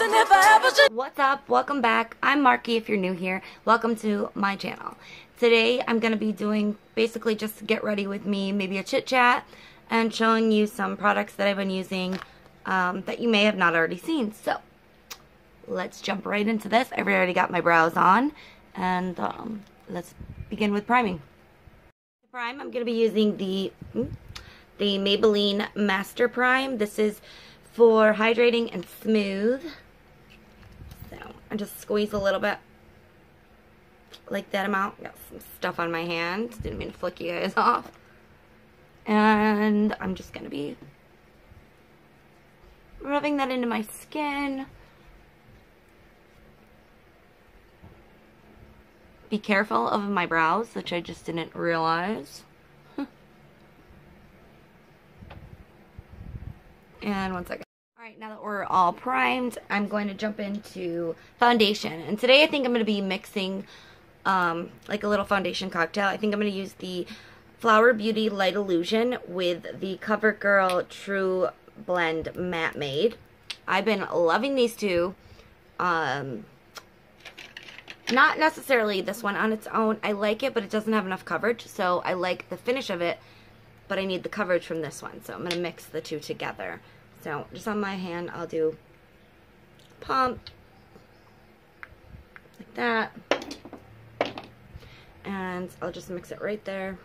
and if I ever should. What's up? Welcome back. I'm Marky if you're new here. Welcome to my channel. Today I'm going to be doing basically just get ready with me, maybe a chit chat, and showing you some products that I've been using that you may have not already seen. So let's jump right into this. I've already got my brows on, and let's begin with priming. To prime, I'm going to be using the Maybelline Master Prime. This is for hydrating and smooth. So I just squeeze a little bit, like that amount. Got some stuff on my hand. Didn't mean to flick you guys off. And I'm just going to be rubbing that into my skin. Be careful of my brows, which I just didn't realize. And one second. Alright, now that we're all primed, I'm going to jump into foundation. And today I think I'm going to be mixing like a little foundation cocktail. I think I'm going to use the Flower Beauty Light Illusion with the CoverGirl True Blend Matte Made. I've been loving these two. Not necessarily this one on its own. I like it, but it doesn't have enough coverage. So I like the finish of it, but I need the coverage from this one. So I'm going to mix the two together. So just on my hand, I'll do pump, like that. And I'll just mix it right there.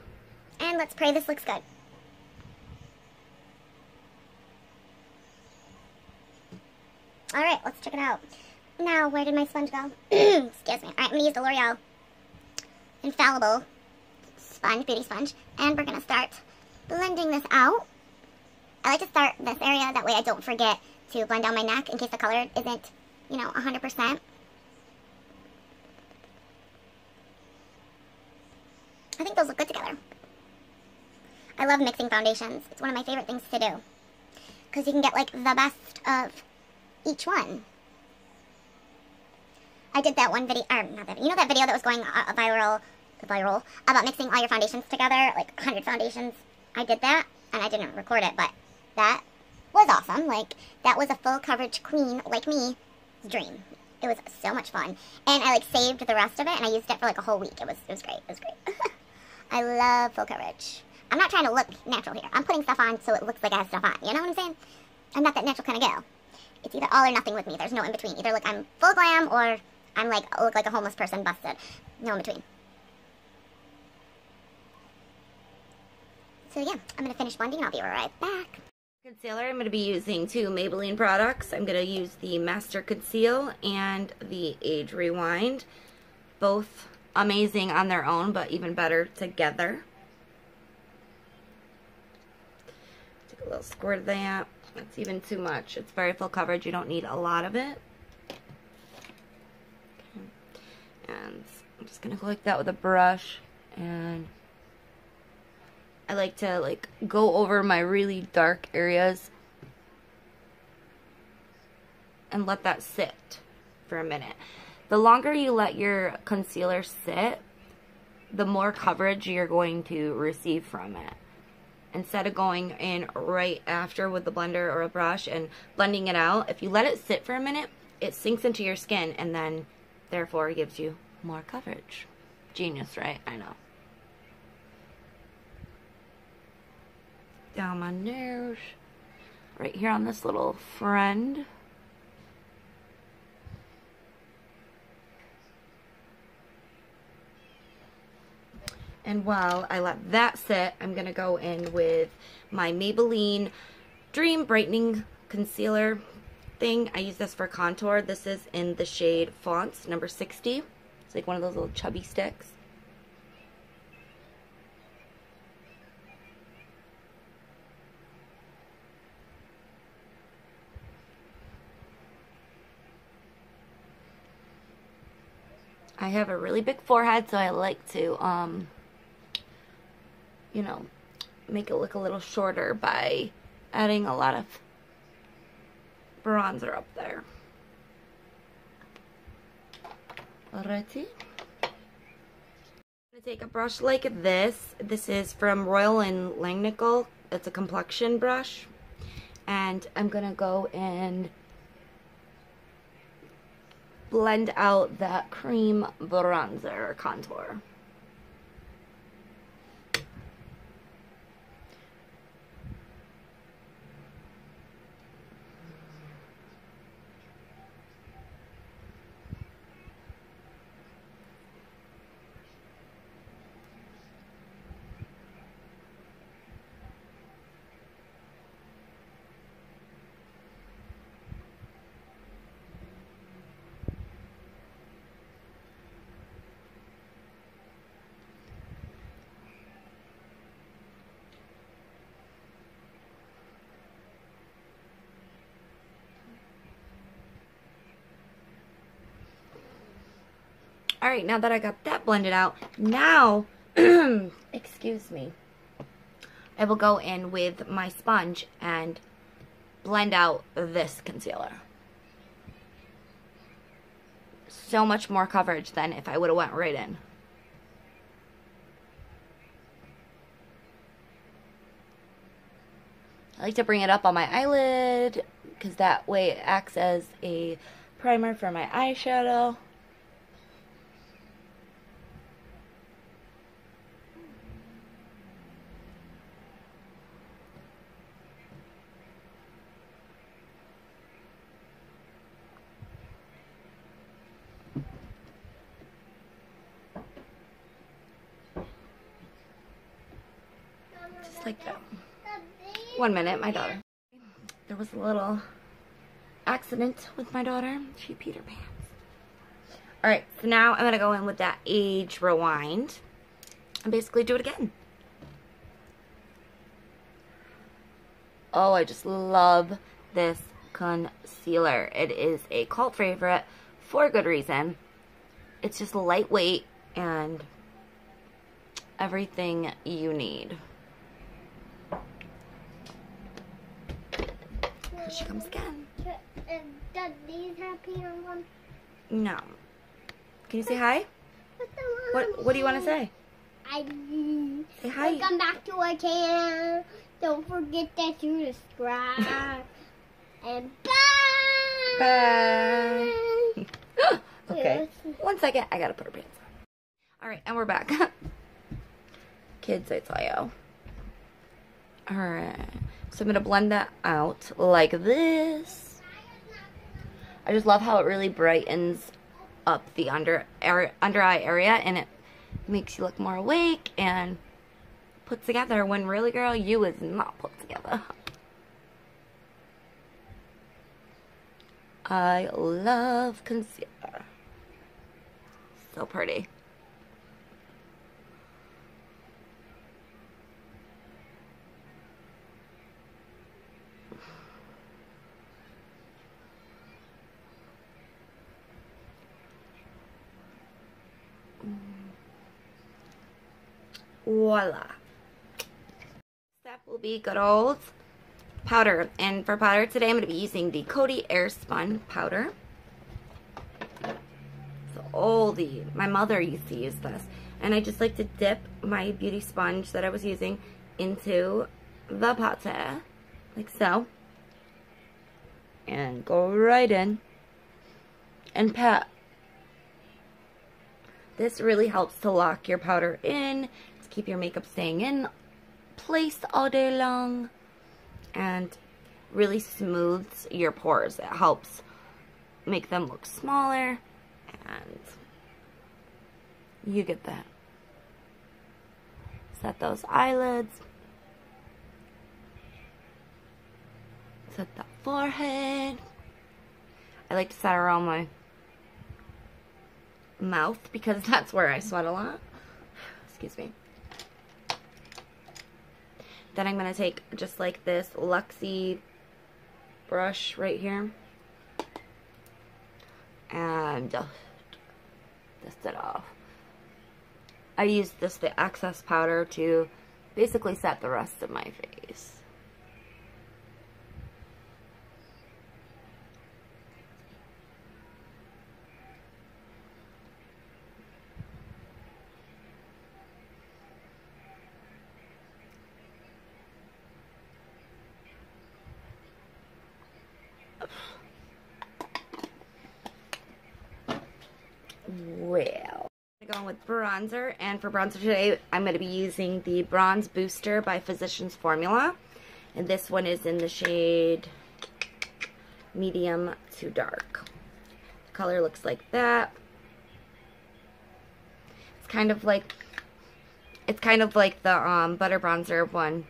And let's pray this looks good. Alright, let's check it out. Now, where did my sponge go? Excuse me. Alright, I'm going to use the L'Oreal Infallible Sponge, Beauty Sponge. And we're going to start blending this out. I like to start this area, that way I don't forget to blend down my neck in case the color isn't, you know, 100%. I think those look good together. I love mixing foundations. It's one of my favorite things to do, because you can get, like, the best of each one. I did that one video, or not that, you know that video that was going viral about mixing all your foundations together, like 100 foundations? I did that, and I didn't record it, but that was awesome. Like, that was a full coverage queen like me's dream. It was so much fun. And I, like, saved the rest of it, and I used it for, like, a whole week. It was great. It was great. I love full coverage. I'm not trying to look natural here. I'm putting stuff on so it looks like I have stuff on. You know what I'm saying? I'm not that natural kind of gal. It's either all or nothing with me. There's no in between. Either, like, I'm full glam, or I'm, like, look like a homeless person busted. No in between. So, yeah, I'm going to finish blending, and I'll be right back. Concealer, I'm going to be using two Maybelline products. I'm going to use the Master Conceal and the Age Rewind. Both amazing on their own, but even better together. Take a little squirt of that. That's even too much. It's very full coverage. You don't need a lot of it. Okay. And I'm just going to go like that with a brush, and I like to, like, go over my really dark areas and let that sit for a minute. The longer you let your concealer sit, the more coverage you're going to receive from it. Instead of going in right after with the blender or a brush and blending it out, if you let it sit for a minute, it sinks into your skin and then, therefore, gives you more coverage. Genius, right? I know. Down my nose, right here on this little friend. And while I let that sit, I'm going to go in with my Maybelline Dream Brightening Concealer thing. I use this for contour. This is in the shade Fonts, number 60. It's like one of those little chubby sticks. I have a really big forehead, so I like to, you know, make it look a little shorter by adding a lot of bronzer up there. Alrighty. I'm going to take a brush like this. This is from Royal and Langnickel. It's a complexion brush. And I'm going to go and blend out that cream bronzer contour. Alright, now that I got that blended out, now, excuse me, I will go in with my sponge and blend out this concealer. So much more coverage than if I would have went right in. I like to bring it up on my eyelid because that way it acts as a primer for my eyeshadow. Just like that. 1 minute, my daughter. There was a little accident with my daughter. She peed her pants. Alright, so now I'm going to go in with that Age Rewind and basically do it again. Oh, I just love this concealer. It is a cult favorite for good reason. It's just lightweight and everything you need. Here she comes again. Does these have pee on one? No. Can you say hi? What do you want to say? Say hi. Welcome back to our channel. Don't forget that you subscribe. And bye. Bye. Okay. 1 second. I gotta put her pants on. Alright, and we're back. Kids, I tell you. Alright. So I'm going to blend that out like this. I just love how it really brightens up the under eye area, and it makes you look more awake and put together when really, girl, you is not put together. I love concealer. So pretty. Voila. Step will be good old powder. And for powder today, I'm going to be using the Coty Airspun powder. So oldie. My mother used to use this. And I just like to dip my beauty sponge that I was using into the powder, like so. And go right in and pat. This really helps to lock your powder in, to keep your makeup staying in place all day long, and really smooths your pores. It helps make them look smaller, and you get that. Set those eyelids. Set that forehead. I like to set around my mouth because that's where I sweat a lot. Excuse me. Then I'm going to take just like this Luxie brush right here and dust it off. I use the excess powder to basically set the rest of my face. Well, I'm going with bronzer, and for bronzer today, I'm going to be using the Bronze Booster by Physicians Formula, and this one is in the shade medium to dark. The color looks like that. It's kind of like the butter bronzer one.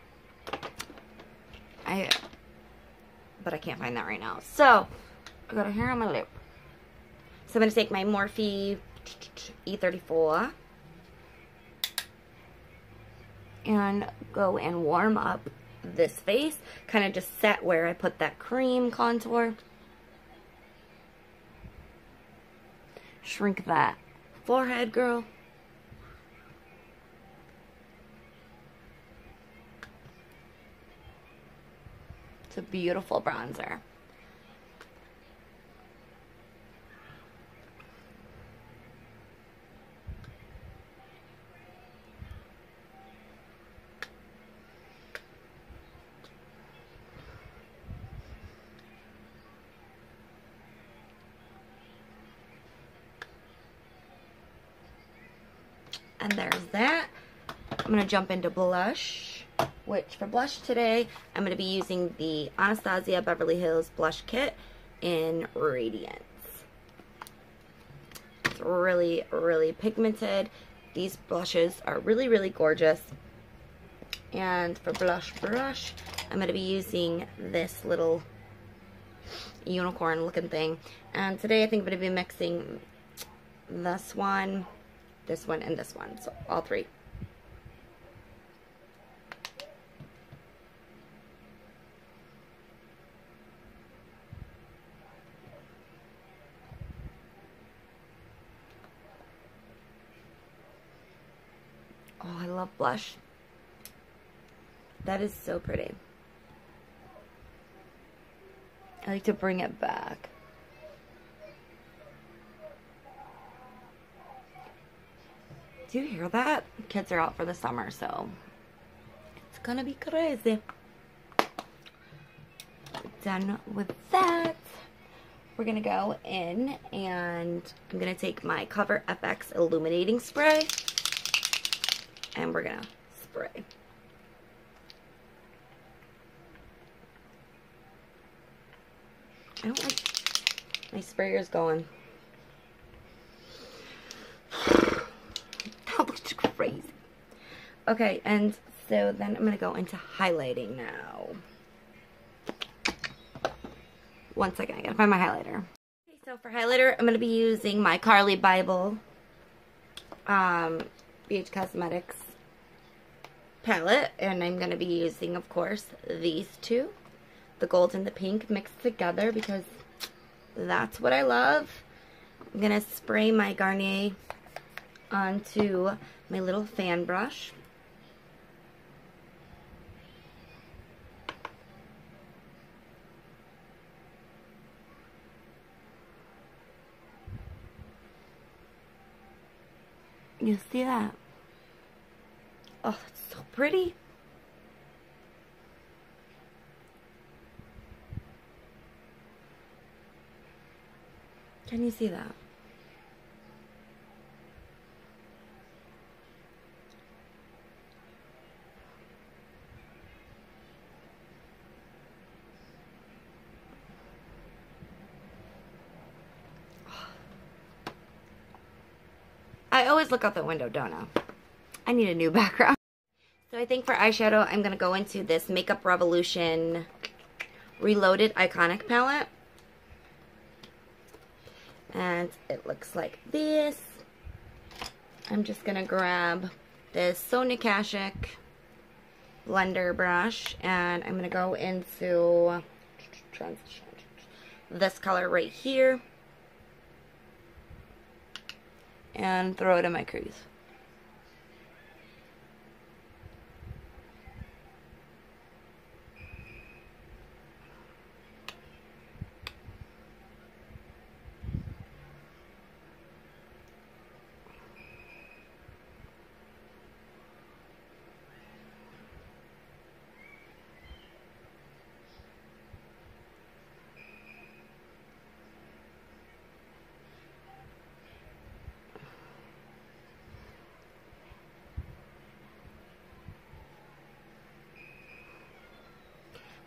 But I can't find that right now. So I got a hair on my lip. So I'm going to take my Morphe E34 and go and warm up this face. Kind of just set where I put that cream contour. Shrink that forehead, girl. It's a beautiful bronzer. And there's that. I'm going to jump into blush, which for blush today, I'm going to be using the Anastasia Beverly Hills Blush Kit in Radiance. It's really, really pigmented. These blushes are really, really gorgeous. And for blush brush, I'm going to be using this little unicorn looking thing. And today I think I'm going to be mixing this one, and this one. So all three. Oh, I love blush. That is so pretty. I like to bring it back. Do you hear that? Kids are out for the summer, so it's gonna be crazy. Done with that. We're gonna go in and I'm gonna take my Cover FX Illuminating Spray and we're gonna spray. I don't like my sprayer's going. That looks crazy. Okay, and so then I'm gonna go into highlighting now. One second, I gotta find my highlighter. Okay, so for highlighter, I'm gonna be using my Carly Bible BH Cosmetics palette, and I'm gonna be using, of course, these two, the gold and the pink mixed together because that's what I love. I'm gonna spray my Garnier onto my little fan brush. You see that? Oh, that's so pretty. Can you see that? I always look out the window, don't I? I need a new background. So I think for eyeshadow, I'm going to go into this Makeup Revolution Reloaded Iconic palette. And it looks like this. I'm just going to grab this Sonia Kashuk blender brush. And I'm going to go into this color right here. And throw it in my crease.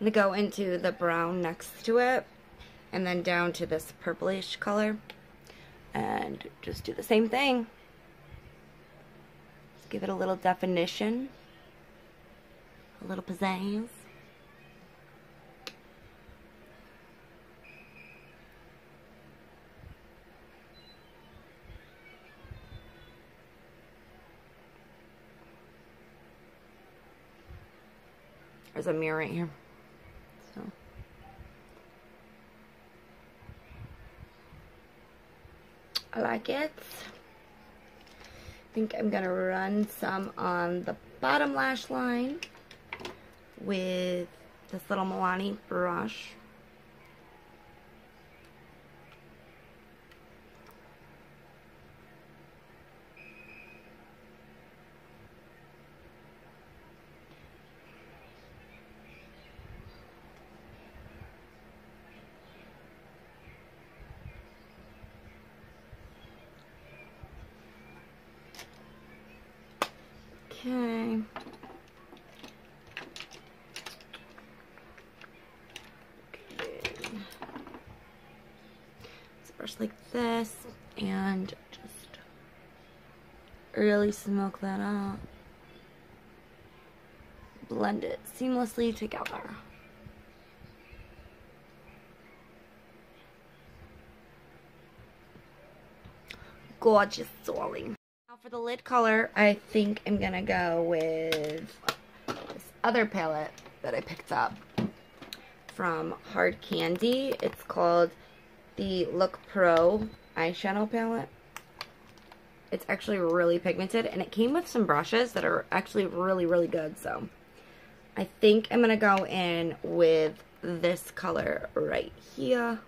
going to go into the brown next to it, and then down to this purplish color, and just do the same thing. Just give it a little definition, a little pizzazz. There's a mirror right here. So I like it. I think I'm gonna run some on the bottom lash line with this little Milani brush. Okay. Let's brush like this and just really smoke that out. Blend it seamlessly together. Gorgeous, darling. Now for the lid color, I think I'm gonna go with this other palette that I picked up from Hard Candy. It's called the Look Pro eyeshadow palette. It's actually really pigmented, and it came with some brushes that are actually really, really good. So I think I'm gonna go in with this color right here.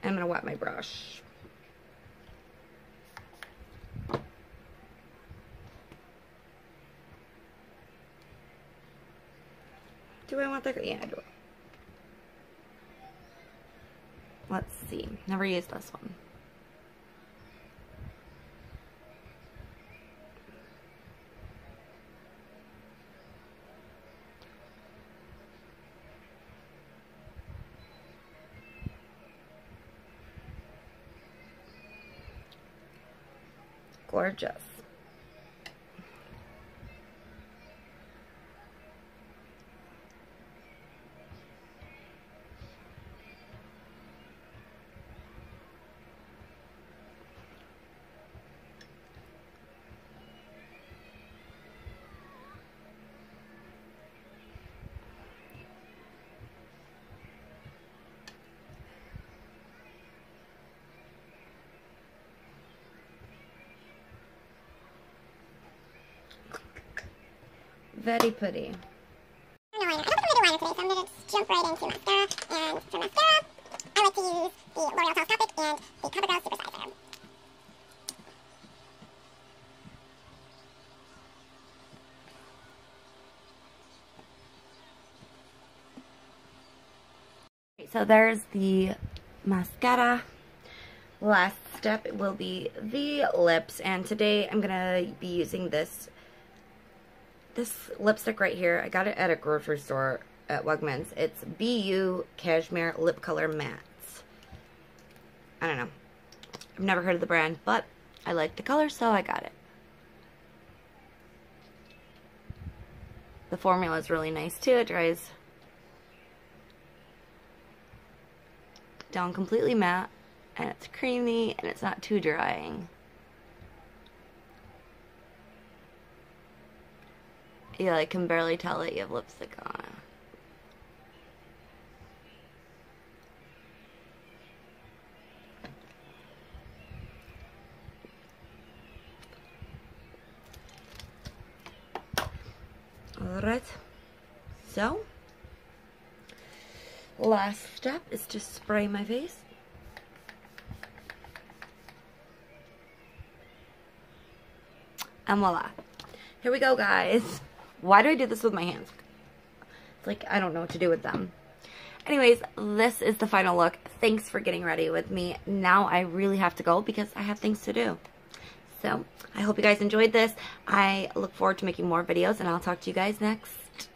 I'm gonna wet my brush. Do I want that? Yeah, I do. Let's see. Never used this one. Gorgeous. Very pretty. I don't think I'm going to do liner today, so I'm going to just jump right into mascara. And for mascara, I like to use the L'Oreal Telescopic and the CoverGirl Super Size. So there's the mascara. Last step will be the lips, and today I'm gonna be using this lipstick right here. I got it at a grocery store at Wegmans. It's BU Cashmere Lip Color Mattes. I don't know. I've never heard of the brand, but I like the color, so I got it. The formula is really nice too. It dries down completely matte, and it's creamy, and it's not too drying. Yeah, I can barely tell that you have lipstick on. Alright, so last step is to spray my face. And voila. Here we go, guys. Why do I do this with my hands? It's like I don't know what to do with them. Anyways, this is the final look. Thanks for getting ready with me. Now I really have to go because I have things to do. So, I hope you guys enjoyed this. I look forward to making more videos, and I'll talk to you guys next.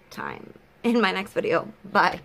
time in my next video. Bye.